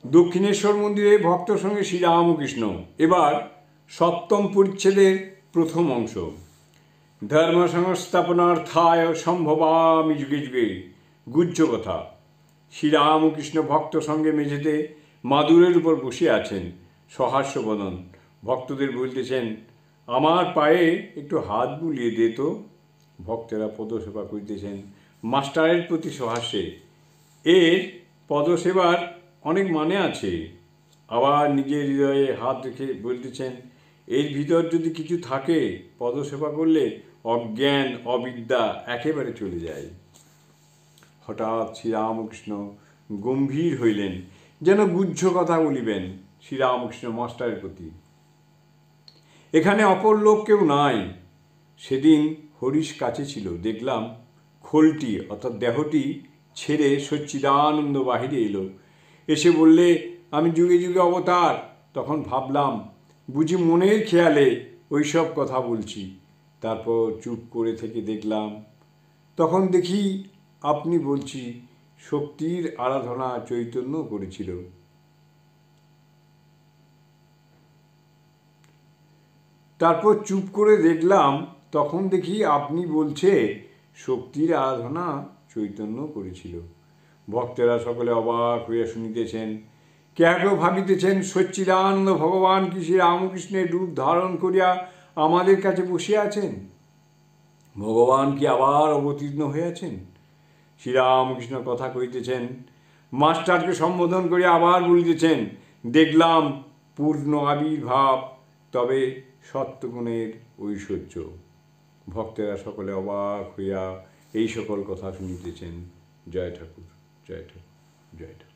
দক্ষিণেশ্বর মন্দিরে ভক্ত সঙ্গে শ্রীরামকৃষ্ণ। এবার সপ্তম পরিচ্ছেদের প্রথম অংশ। ধর্ম সংস্থাপনার্থায় সম্ভবামি যুগে যুগে। গুহ্য কথা। শ্রীরামকৃষ্ণ ভক্ত সঙ্গে মেঝেতে মাদুরের উপর বসে আছেন, সহাস্যবদন। ভক্তদের বলতেছেন, আমার পায়ে একটু হাত বুলিয়ে দে তো। ভক্তেরা পদসেবা করিতেছেন মাস্টারের প্রতি সহাস্যে। এর পদসেবার অনেক মানে আছে। আবার নিজের হৃদয়ে হাত রেখে বলতেছেন, এর ভিতর যদি কিছু থাকে, পদসেবা করলে অজ্ঞান অবিদ্যা একেবারে চলে যায়। হঠাৎ শ্রীরামকৃষ্ণ গম্ভীর হইলেন, যেন গুহ্য কথা বলিবেন। শ্রীরামকৃষ্ণ মাস্টারের প্রতি, এখানে অপর লোক কেউ নাই। সেদিন হরিশ কাছে ছিল, দেখলাম খোলটি অর্থাৎ দেহটি ছেড়ে সচ্চিদানন্দ বাহিরে এলো। এসে বললে, আমি যুগে যুগে অবতার। তখন ভাবলাম, বুঝি মনের খেয়ালে ওইসব কথা বলছি। তারপর চুপ করে থেকে দেখলাম। তখন দেখি আপনি বলছি শক্তির আরাধনা চৈতন্য করেছিল। তারপর চুপ করে দেখলাম, তখন দেখি আপনি বলছে শক্তির আরাধনা চৈতন্য করেছিল। ভক্তেরা সকলে অবাক হইয়া শুনিতেছেন। কেহ কেউ ভাবিতেছেন সচ্চিদানন্দ ভগবান কি শ্রী রামকৃষ্ণের রূপ ধারণ করিয়া আমাদের কাছে বসে আছেন। ভগবান কি আবার অবতীর্ণ হইয়াছেন। শ্রীরামকৃষ্ণ কথা কইতেছেন, মাস্টারকে সম্বোধন করিয়া আবার বলিতেছেন, দেখলাম পূর্ণ আবির্ভাব, তবে সত্যগুণের ঐশ্বর্য। ভক্তেরা সকলে অবাক হইয়া এই সকল কথা শুনিতেছেন। জয় ঠাকুর, জয় ঠাকুর, জয় ঠাকুর।